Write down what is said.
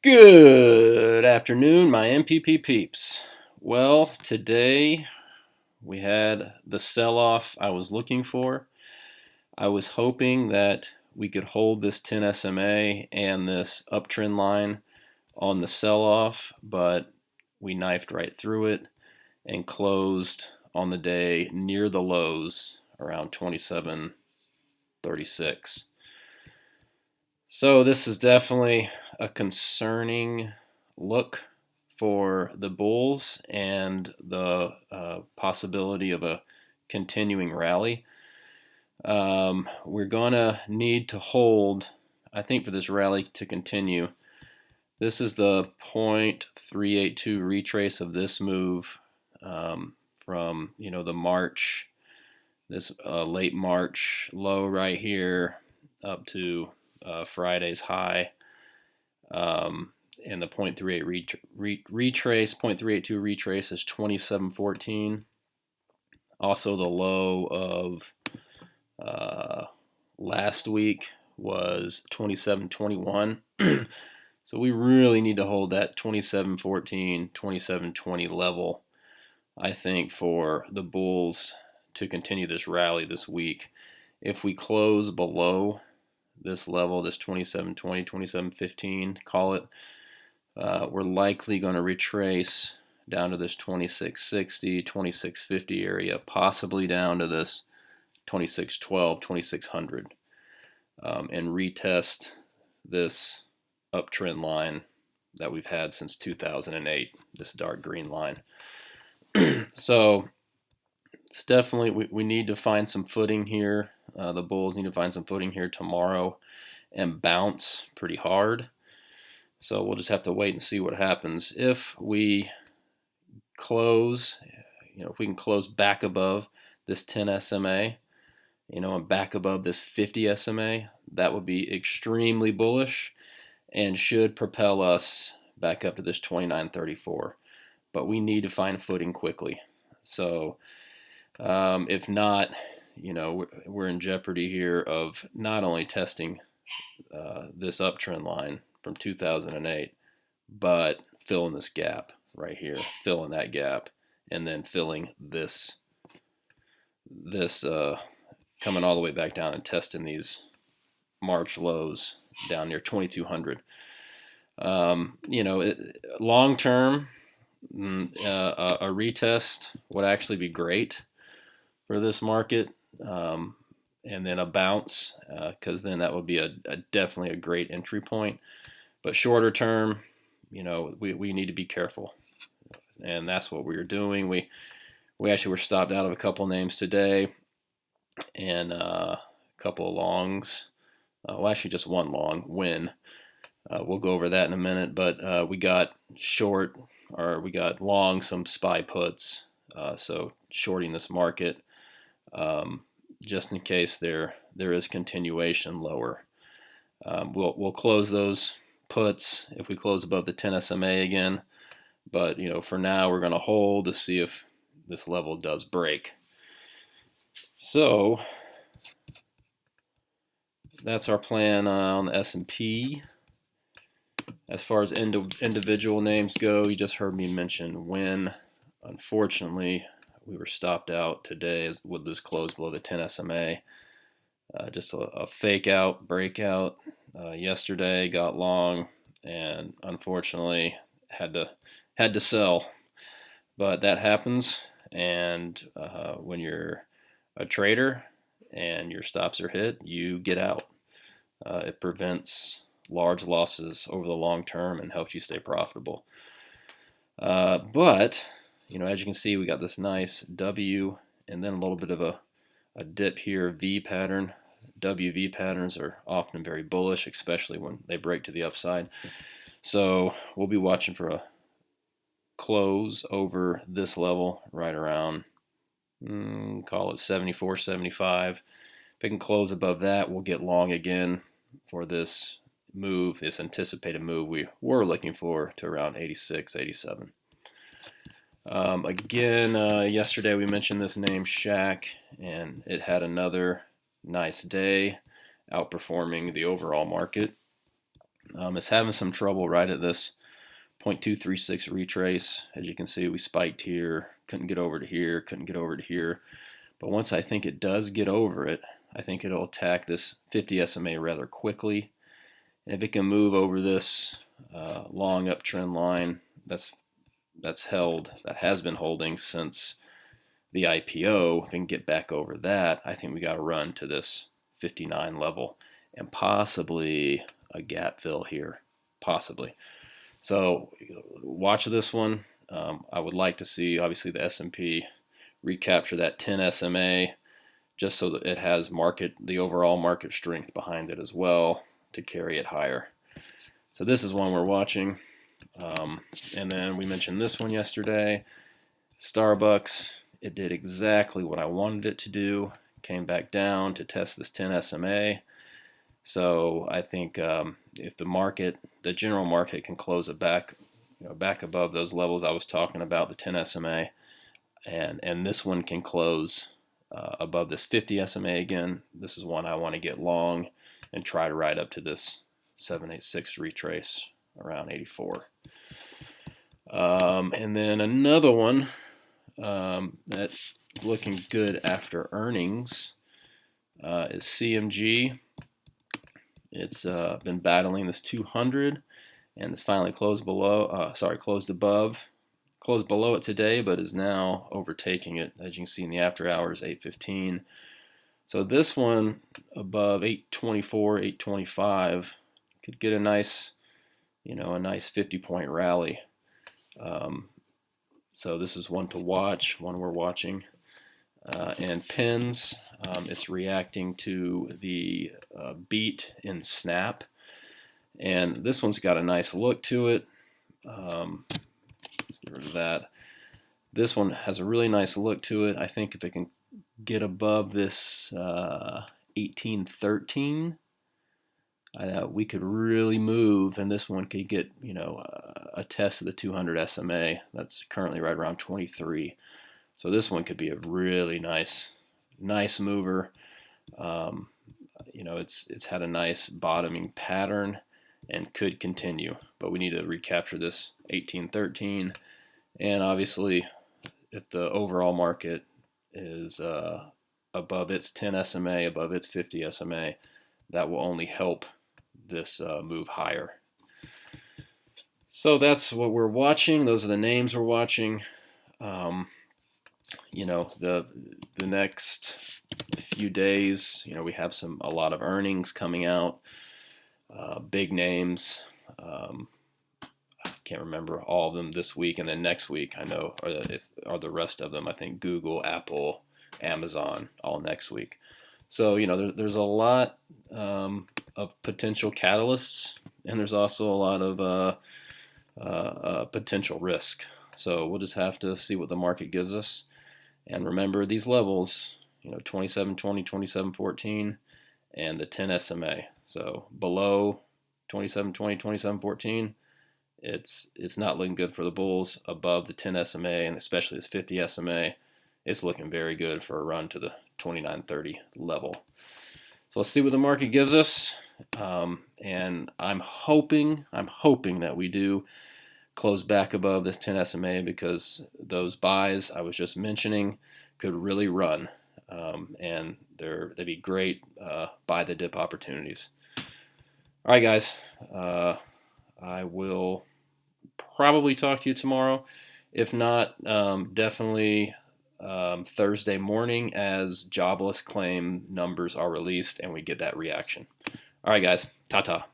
Good afternoon, my NPP peeps. Well, today we had the sell-off I was looking for. I was hoping that we could hold this 10 SMA and this uptrend line on the sell-off, but we knifed right through it and closed on the day near the lows around 27.36. So this is definitely a concerning look for the bulls and the possibility of a continuing rally. We're going to need to hold, I think, for this rally to continue. This is the 0.382 retrace of this move from the March, this late March low right here up to Friday's high, and the 0.38 retrace, 0.382 retrace is 27.14. Also, the low of last week was 27.21. So we really need to hold that 27.14, 27.20 level, I think, for the bulls to continue this rally this week. If we close below this level, this 27.20, 27.15, call it, we're likely going to retrace down to this 26.60, 26.50 area, possibly down to this 26.12, 2600, and retest this uptrend line that we've had since 2008, this dark green line. So it's definitely, we need to find some footing here. The bulls need to find some footing here tomorrow and bounce pretty hard. So we'll just have to wait and see what happens. If we close, if we can close back above this 10 SMA, and back above this 50 SMA, that would be extremely bullish and should propel us back up to this 29.34. But we need to find footing quickly. So if not, we're in jeopardy here of not only testing this uptrend line from 2008, but filling this gap right here, filling that gap, and then filling this coming all the way back down and testing these March lows down near 2200. Long term, a retest would actually be great for this market, and then a bounce, because then that would be definitely a great entry point. But shorter term, we need to be careful, and that's what we were doing. We actually were stopped out of a couple names today, and a couple of longs. Well, actually just one long, WYNN. We'll go over that in a minute, but we got short, or we got long some SPY puts, so shorting this market, just in case there is continuation lower. We'll close those puts if we close above the 10 SMA again, but for now we're going to hold to see if this level does break. So that's our plan on the S&P. As far as individual names go, you just heard me mention WYNN. Unfortunately, we were stopped out today with this close below the 10 SMA. Just a fake out, breakout. Yesterday got long, and unfortunately had to sell. But that happens, and when you're a trader and your stops are hit, you get out. It prevents large losses over the long term and helps you stay profitable. But as you can see, we got this nice W and then a little bit of a dip here, V pattern. WV patterns are often very bullish, especially when they break to the upside. So we'll be watching for a close over this level right around, call it 74, 75. If it can close above that, we'll get long again for this move, this anticipated move we were looking for, to around 86, 87. Again, yesterday we mentioned this name SHAK, and it had another nice day, outperforming the overall market. It's having some trouble right at this 0.236 retrace. As you can see, we spiked here, couldn't get over to here, couldn't get over to here. But once I think it does get over it, I think it'll attack this 50 SMA rather quickly. And if it can move over this long uptrend line that has been holding since the IPO, if we can get back over that, I think we got to run to this 59 level and possibly a gap fill here, possibly. So watch this one. I would like to see, obviously, the S&P recapture that 10 SMA just so that it has the overall market strength behind it as well to carry it higher. So this is one we're watching. And then we mentioned this one yesterday, SBUX. It did exactly what I wanted it to do. Came back down to test this 10 SMA. So I think if the general market can close it back, back above those levels I was talking about, the 10 SMA, and this one can close above this 50 SMA again, this is one I want to get long and try to ride up to this 786 retrace around 84. And then another one that's looking good after earnings is CMG. It's been battling this 200, and it's finally closed above. Closed below it today, but is now overtaking it. As you can see in the after hours, 8:15. So this one above 824, 825 could get a nice 50-point rally. So this is one to watch, one we're watching. And pins, it's reacting to the beat in snap, and this one's got a nice look to it. Let's get rid of that. This one has a really nice look to it. I think if it can get above this 1813, we could really move, and this one could get a test of the 200 SMA. That's currently right around 23. So this one could be a really nice mover. It's had a nice bottoming pattern and could continue, but we need to recapture this 1813. And obviously, if the overall market is above its 10 SMA, above its 50 SMA, that will only help this move higher. So that's what we're watching. Those are the names we're watching. The next few days, we have a lot of earnings coming out, big names. I can't remember all of them this week, and then next week I know are the rest of them. I think Google, Apple, Amazon, all next week. So there's a lot of potential catalysts, and there's also a lot of potential risk. So we'll just have to see what the market gives us. And remember these levels, 2720, 2714, and the 10 SMA. So below 2720, 2714, it's not looking good for the bulls. Above the 10 SMA, and especially this 50 SMA, it's looking very good for a run to the 2930 level. So let's see what the market gives us. And I'm hoping that we do close back above this 10 SMA, because those buys I was just mentioning could really run, and they'd be great buy the dip opportunities. All right, guys, I will probably talk to you tomorrow. If not, definitely Thursday morning, as jobless claim numbers are released and we get that reaction. All right, guys, ta-ta.